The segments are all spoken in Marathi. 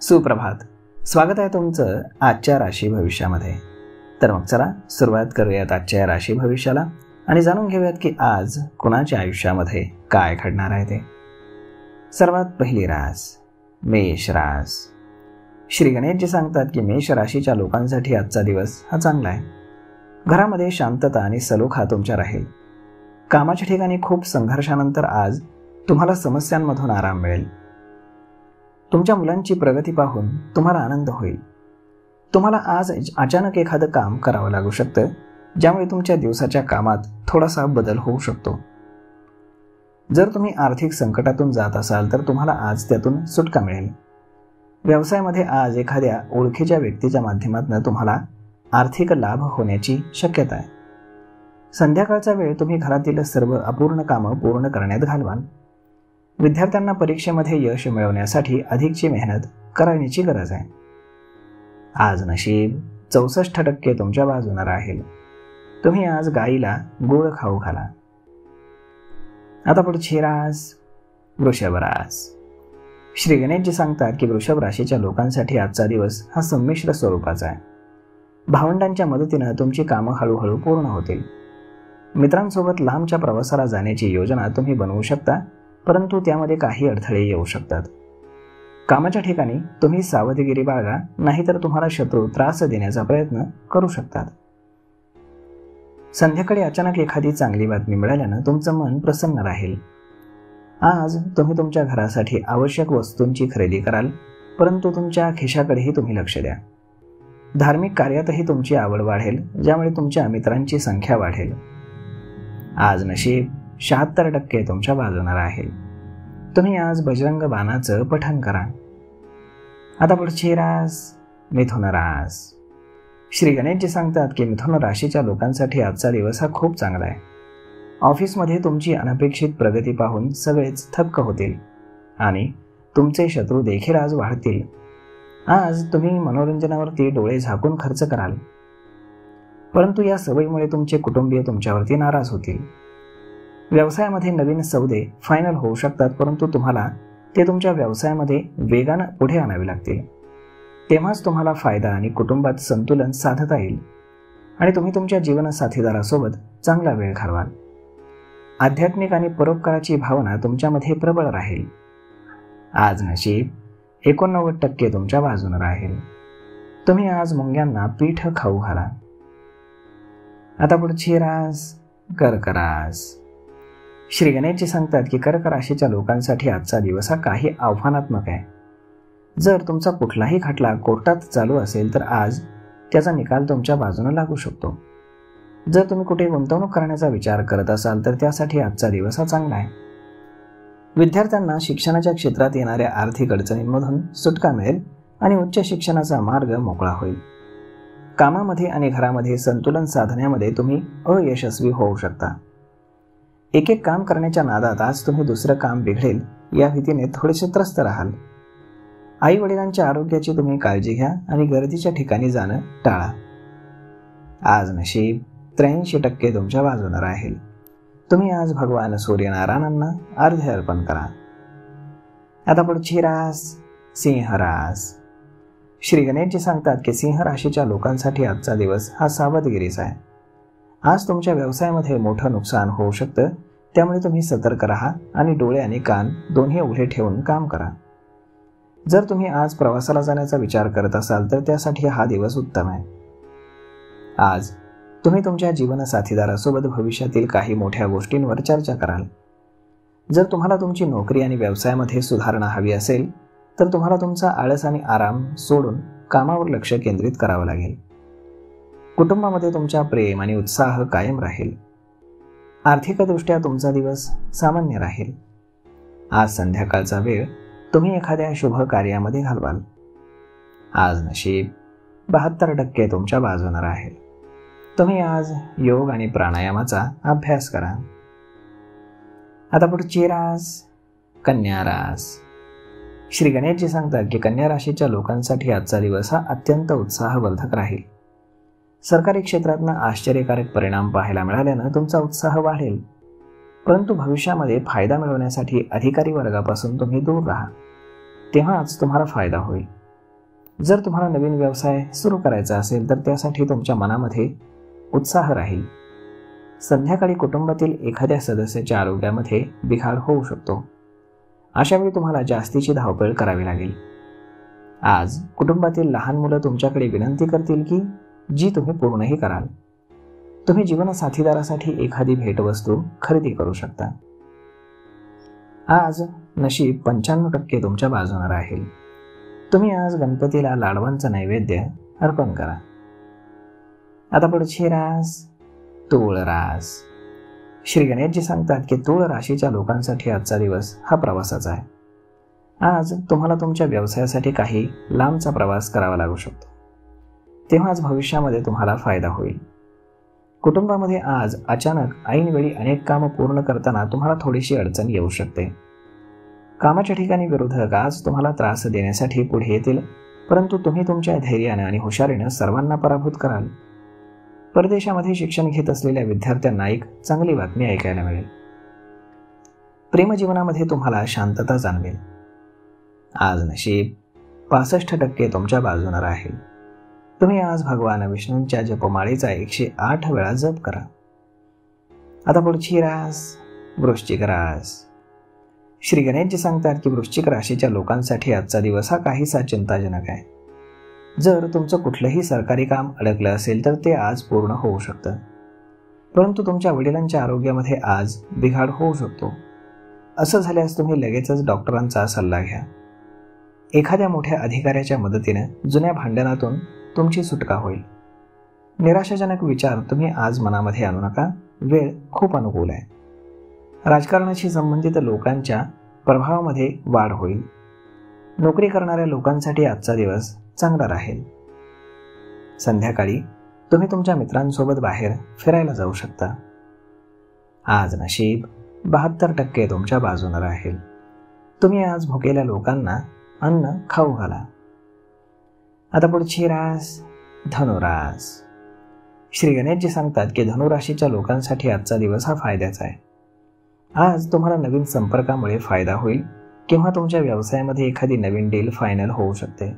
सुप्रभात. स्वागत आहे तुमचं आजच्या राशी भविष्यामध्ये. तर मग चला सुरुवात करूयात आजच्या राशी भविष्याला आणि जाणून घेऊयात की आज कुणाच्या आयुष्यामध्ये काय घडणार आहे ते. सर्वात पहिली रास मेष रास. श्री गणेशजी सांगतात की मेष राशीच्या लोकांसाठी आजचा दिवस हा चांगला आहे. घरामध्ये शांतता आणि सलोखा तुमच्या राहील. कामाच्या ठिकाणी खूप संघर्षानंतर आज तुम्हाला समस्यांमधून आराम मिळेल. तुमच्या मुलांची प्रगती पाहून तुम्हाला आनंद होईल. तुम्हाला आज अचानक एखादं काम करावं लागू शकतं, ज्यामुळे तुमच्या दिवसाच्या कामात थोडासा बदल होऊ शकतो. जर तुम्ही आर्थिक संकटातून जात असाल तर तुम्हाला आज त्यातून सुटका मिळेल. व्यवसायामध्ये आज एखाद्या ओळखीच्या व्यक्तीच्या माध्यमातून तुम्हाला आर्थिक लाभ होण्याची शक्यता आहे. संध्याकाळचा वेळ तुम्ही घरातील सर्व अपूर्ण कामं पूर्ण करण्यात घालवाल. विद्यार्थ्यांना परीक्षेमध्ये यश मिळवण्यासाठी अधिकची मेहनत करण्याची गरज आहे. आज नशीब 64% तुमच्या बाजूने राहील. तुम्ही आज गाईला गूळ खाऊ घाला. आता पुढची रास वृषभ रास. श्री गणेशजी सांगतात की वृषभ राशीच्या लोकांसाठी आजचा दिवस हा संमिश्र स्वरूपाचा आहे. भावंडांच्या मदतीने तुमची कामं हळूहळू पूर्ण होतील. मित्रांसोबत लांबच्या प्रवासाला जाण्याची योजना तुम्ही बनवू शकता, परंतु त्यामध्ये काही अडथळे येऊ शकतात. कामाच्या ठिकाणी तुम्ही सावधगिरी बाळगा, नाहीतर तुम्हाला शत्रू त्रास देण्याचा प्रयत्न करू शकतात. संध्याकाळी अचानक एखादी चांगली बातमी मिळाल्यानं तुमचं मन प्रसन्न राहील. आज तुम्ही तुमच्या घरासाठी आवश्यक वस्तूंची खरेदी कराल, परंतु तुमच्या खिशाकडेही तुम्ही लक्ष द्या. धार्मिक कार्यातही तुमची आवड वाढेल, ज्यामुळे तुमच्या मित्रांची संख्या वाढेल. आज नशीब 76% तुमच्या बाजूने राहील. तुम्ही आज बजरंग बाणाचं पठण करा. आता पुढची रास मिथुन रास. श्री गणेशजी सांगतात की मिथुन राशीच्या लोकांसाठी आजचा दिवस हा खूप चांगला आहे. ऑफिसमध्ये तुमची अनपेक्षित प्रगती पाहून सगळेच थक्क होतील आणि तुमचे शत्रू देखील आज वाढतील. आज तुम्ही मनोरंजनावरती डोळे झाकून खर्च कराल, परंतु या सवयीमुळे तुमचे कुटुंबीय तुमच्यावरती नाराज होतील. व्यवसायामध्ये नवीन सौदे फायनल होऊ शकतात, परंतु तुम्हाला ते तुमच्या व्यवसायामध्ये वेगानं पुढे आणावे लागतील. तेव्हाच तुम्हाला फायदा आणि कुटुंबात संतुलन साधता येईल आणि तुम्ही तुमच्या जीवनसाथीदारासोबत चांगला वेळ घालवाल. आध्यात्मिक आणि परोपकाराची भावना तुमच्यामध्ये प्रबळ राहील. आज नशीब 89% तुमच्या बाजूने राहील. तुम्ही आज मुंग्यांना पीठ खाऊ घाला. आता पुढची रास कर्क रास. श्री गणेशजी सांगतात की कर्क राशीच्या लोकांसाठी आजचा दिवस हा काही आव्हानात्मक आहे. जर तुमचा कुठलाही खटला कोर्टात चालू असेल तर आज त्याचा निकाल तुमच्या बाजूने लागू शकतो. जर तुम्ही कुठे गुंतवणूक करण्याचा विचार करत असाल तर त्यासाठी आजचा दिवस हा चांगला आहे. विद्यार्थ्यांना शिक्षणाच्या क्षेत्रात येणाऱ्या आर्थिक अडचणींमधून सुटका मिळेल आणि उच्च शिक्षणाचा मार्ग मोकळा होईल. कामामध्ये आणि घरामध्ये संतुलन साधण्यामध्ये तुम्ही अयशस्वी होऊ शकता. एक एक काम करण्याच्या नादात आज तुम्ही दुसरं काम बिघडेल या भीतीने थोडेसे त्रस्त राहाल. आई वडिलांच्या आरोग्याची तुम्ही काळजी घ्या आणि गर्दीच्या ठिकाणी जाणं टाळा. आज नशीब 83% तुमच्या बाजूने राहील. तुम्ही आज भगवान सूर्यनारायणांना अर्घ्य अर्पण करा. आता पुढची रास सिंह रास. श्री गणेशजी सांगतात की सिंह राशीच्या लोकांसाठी आजचा दिवस हा सावधगिरीचा आहे. आज तुमच्या व्यवसायामध्ये मोठं नुकसान होऊ शकतं, त्यामुळे तुम्ही सतर्क राहा आणि डोळे आणि कान दोन्ही उघडे ठेवून काम करा. जर तुम्ही आज प्रवासाला जाण्याचा विचार करत असाल तर त्यासाठी हा दिवस उत्तम आहे. आज तुम्ही तुमच्या जीवनसाथीदारासोबत भविष्यातील काही मोठ्या गोष्टींवर चर्चा कराल. जर तुम्हाला तुमची नोकरी आणि व्यवसायामध्ये सुधारणा हवी असेल तर तुम्हाला तुमचा आळस आणि आराम सोडून कामावर लक्ष केंद्रित करावं लागेल. कुटुंबामध्ये तुमच्या प्रेम आणि उत्साह कायम राहील. आर्थिकदृष्ट्या तुमचा दिवस सामान्य राहील. आज संध्याकाळचा वेळ तुम्ही एखाद्या शुभ कार्यामध्ये घालवाल. आज नशीब 72% तुमच्या बाजूने राहील. तुम्ही आज योग आणि प्राणायामाचा अभ्यास करा. आता पुढची रास कन्या रास. श्री गणेशजी सांगतात की कन्या राशीच्या लोकांसाठी आजचा दिवस हा अत्यंत उत्साहवर्धक राहील. सरकारी क्षेत्रातून आश्चर्यकारक परिणाम पाहायला मिळाल्यानं तुमचा उत्साह वाढेल, परंतु भविष्यामध्ये फायदा मिळवण्यासाठी अधिकारी वर्गापासून तुम्ही दूर राहा. तेव्हाच तुम्हाला फायदा होईल. जर तुम्हाला नवीन व्यवसाय सुरू करायचा असेल तर त्यासाठी तुमच्या मनामध्ये उत्साह राहील. संध्याकाळी कुटुंबातील एखाद्या सदस्याच्या आरोग्यामध्ये बिघाड होऊ शकतो. अशावेळी तुम्हाला जास्तीची धावपळ करावी लागेल. आज कुटुंबातील लहान मुलं तुमच्याकडे विनंती करतील की जी तुम्ही पूर्णही कराल. तुम्ही जीवनसाथीदारासाठी एखादी भेटवस्तू खरेदी करू शकता. आज नशीब 95% तुमच्या बाजूने राहील. तुम्ही आज गणपतीला लाडवांचा नैवेद्य अर्पण करा. आता पुढची रास तूळ रास. श्री गणेशजी सांगतात की तूळ राशीच्या लोकांसाठी आजचा दिवस हा प्रवासाचा आहे. आज तुम्हाला तुमच्या व्यवसायासाठी काही लांबचा प्रवास करावा लागू शकतो. तेव्हा आज भविष्यामध्ये तुम्हाला फायदा होईल. कुटुंबामध्ये आज अचानक ऐनवेळी अनेक कामं पूर्ण करताना तुम्हाला थोडीशी अडचण येऊ शकते. कामाच्या ठिकाणी विरोधक आज तुम्हाला त्रास देण्यासाठी पुढे येतील, परंतु तुम्ही तुमच्या धैर्याने आणि हुशारीने सर्वांना पराभूत कराल. परदेशामध्ये शिक्षण घेत असलेल्या विद्यार्थ्यांना एक चांगली बातमी ऐकायला मिळेल. प्रेमजीवनामध्ये तुम्हाला शांतता जाणवेल. आज नशीब 65% तुमच्या बाजूने राहील. तुम्ही आज भगवान विष्णूंच्या जपमाळेचा 108 वेळा जप करा. आता पुढची रास वृश्चिक रास. श्री गणेशजी सांगतात की वृश्चिक राशीच्या लोकांसाठी आजचा दिवस हा काहीसा चिंताजनक आहे. जर तुमचं कुठलंही सरकारी काम अडकलं असेल तर ते आज पूर्ण होऊ शकतं, परंतु तुमच्या वडिलांच्या आरोग्यामध्ये आज बिघाड होऊ शकतो. असं झाल्यास तुम्ही लगेचच डॉक्टरांचा सल्ला घ्या. एखाद्या मोठ्या अधिकाऱ्याच्या मदतीने जुन्या भांडणातून तुमची सुटका होईल. निराशाजनक विचार तुम्ही आज मनामध्ये आणू नका. वेळ खूप अनुकूल आहे. राजकारणाशी संबंधित लोकांच्या प्रभावामध्ये वाढ होईल. नोकरी करणाऱ्या लोकांसाठी आजचा दिवस चांगला राहील. संध्याकाळी तुम्ही तुमच्या मित्रांसोबत बाहेर फिरायला जाऊ शकता. आज नशीब 72% तुमच्या बाजूने राहील. तुम्ही आज भुकेल्या लोकांना अन्न खाऊ घाला. आता पुढची रास धनुरास. श्री गणेशजी सांगतात की धनुराशीच्या लोकांसाठी आजचा दिवस हा फायद्याचा आहे. आज तुम्हाला नवीन संपर्कामुळे फायदा होईल किंवा तुमच्या व्यवसायामध्ये एखादी नवीन डील फायनल होऊ शकते.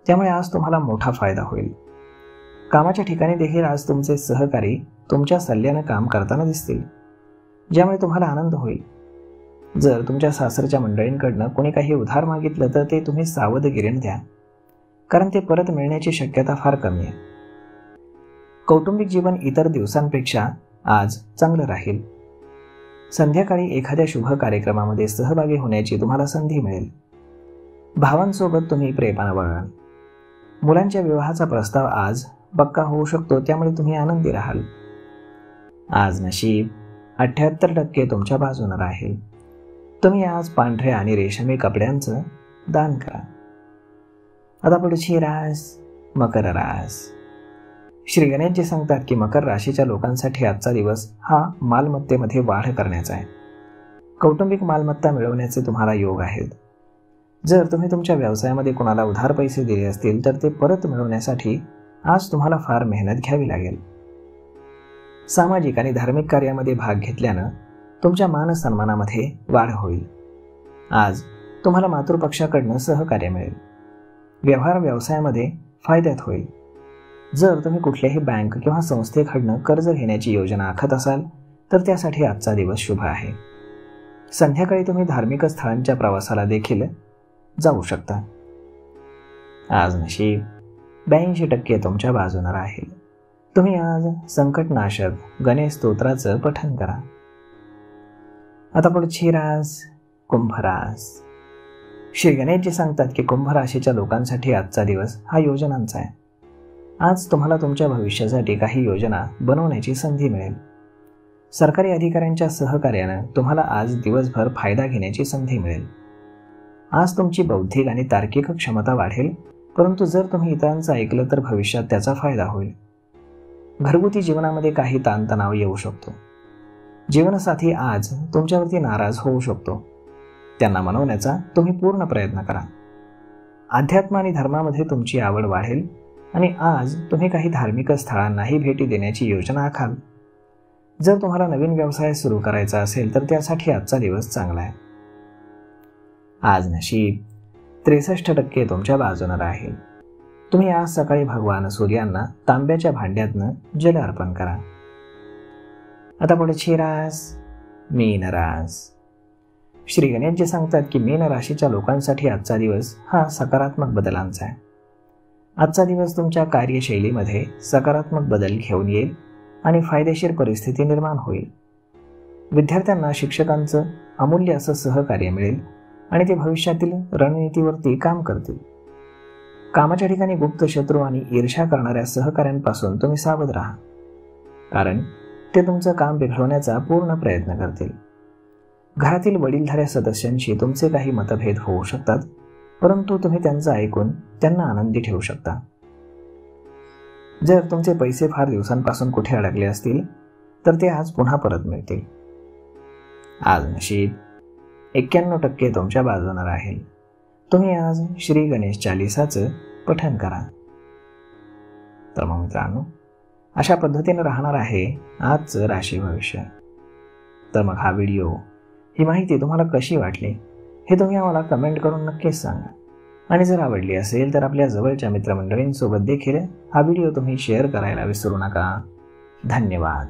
त्यामुळे आज तुम्हाला मोठा फायदा होईल. कामाच्या ठिकाणी देखील आज तुमचे सहकारी तुमच्या सल्ल्याने काम करताना दिसतील, ज्यामुळे तुम्हाला आनंद होईल. जर तुमच्या सासरच्या मंडळींकडनं कोणी काही उधार मागितलं तर ते तुम्ही सावधगिरीने द्या, कारण ते परत मिळण्याची शक्यता फार कमी आहे. कौटुंबिक जीवन इतर दिवसांपेक्षा आज चांगलं राहील. संध्याकाळी एखाद्या शुभ कार्यक्रमामध्ये सहभागी होण्याची तुम्हाला संधी मिळेल. भावांसोबत तुम्ही प्रेमाने वागाल. मुलांच्या विवाहाचा प्रस्ताव आज पक्का होऊ शकतो, त्यामुळे तुम्ही आनंदी राहाल. आज नशीब 78% तुमच्या बाजूने राहील. तुम्ही आज पांढऱ्या आणि रेशमी कपड्यांचं दान करा. आता पुढची रास मकर रास. श्री गणेशजी सांगतात की मकर राशीच्या लोकांसाठी आजचा दिवस हा मालमत्तेमध्ये वाढ करण्याचा आहे. कौटुंबिक मालमत्ता मिळवण्याचे तुम्हाला योग आहेत. जर तुम्ही तुमच्या व्यवसायामध्ये कोणाला उधार पैसे दिले असतील तर ते परत मिळवण्यासाठी आज तुम्हाला फार मेहनत घ्यावी लागेल. सामाजिक आणि धार्मिक कार्यामध्ये भाग घेतल्यानं तुमच्या मान सन्मानामध्ये वाढ होईल. आज तुम्हाला मातृपक्षाकडनं सहकार्य मिळेल. व्यवसायामध्ये फायद्यात होईल. जर तुम्ही कुठल्याही बँक किंवा संस्थेकडनं कर्ज घेण्याची योजना आखत असाल तर त्यासाठी आजचा दिवस शुभ आहे. संध्याकाळी तुम्ही धार्मिक स्थळांच्या प्रवासाला देखील जाऊ शकता. आज नशीब 82% तुमच्या बाजूने राहील. तुम्ही आज संकटनाशक गणेश स्तोत्राचं पठण करा. आता पुढची रास कुंभ रास. श्री गणेशजी सांगतात की कुंभ राशीच्या लोकांसाठी आजचा दिवस हा योजनांचा आहे. आज तुम्हाला तुमच्या भविष्यासाठी काही योजना बनवण्याची संधी मिळेल. सरकारी अधिकाऱ्यांच्या सहकार्यानं तुम्हाला आज दिवसभर फायदा घेण्याची संधी मिळेल. आज तुमची बौद्धिक आणि तार्किक क्षमता वाढेल, परंतु जर तुम्ही इतरांचं ऐकलं तर भविष्यात त्याचा फायदा होईल. घरगुती जीवनामध्ये काही ताणतणाव येऊ शकतो. जीवनसाथी आज तुमच्यावरती नाराज होऊ शकतो. त्यांना मनवण्याचा तुम्ही पूर्ण प्रयत्न करा. अध्यात्म आणि धर्मामध्ये तुमची आवड वाढेल आणि आज तुम्ही काही धार्मिक स्थळांनाही भेटी देण्याची योजना आखाल. जर तुम्हाला नवीन व्यवसाय सुरू करायचा असेल तर त्यासाठी आजचा दिवस चांगला आहे. आज नशीब 63% तुमच्या बाजूने राहील. तुम्ही आज सकाळी भगवान सूर्यांना तांब्याच्या भांड्यातनं जल अर्पण करा. आता पुढची रास मीन रास. श्री गणेशजी सांगतात की मीन राशीच्या लोकांसाठी आजचा दिवस हा सकारात्मक बदलांचा आहे. आजचा दिवस तुमच्या कार्यशैलीमध्ये सकारात्मक बदल घेऊन येईल आणि फायदेशीर परिस्थिती निर्माण होईल. विद्यार्थ्यांना शिक्षकांचं अमूल्य असं सहकार्य मिळेल आणि ते भविष्यातील रणनीतीवरती काम करतील. कामाच्या ठिकाणी गुप्त शत्रू आणि ईर्ष्या करणाऱ्या सहकाऱ्यांपासून तुम्ही सावध राहा, कारण ते तुमचं काम बिघडवण्याचा पूर्ण प्रयत्न करतील. घरातील वडीलधाऱ्या सदस्यांशी तुमचे काही मतभेद होऊ शकतात, परंतु तुम्ही त्यांचं ऐकून त्यांना आनंदी ठेवू शकता. जर तुमचे पैसे फार दिवसांपासून कुठे अडकले असतील तर ते आज पुन्हा परत मिळतील. आज नशीब 91% तुमच्या बाजूने राहील. तुम्ही आज श्री गणेश चालीसाचं पठण करा. तर मग मित्रांनो, अशा पद्धतीने राहणार आहे आजचं राशी भविष्य. तर मग हा व्हिडिओ, ही माहिती तुम्हाला कशी वाटली हे तुम्ही आम्हाला कमेंट करून नक्कीच सांगा. आणि जर आवडली असेल तर आपल्या जवळच्या मित्रमंडळींसोबत देखील हा व्हिडिओ तुम्ही शेअर करायला विसरू नका. धन्यवाद.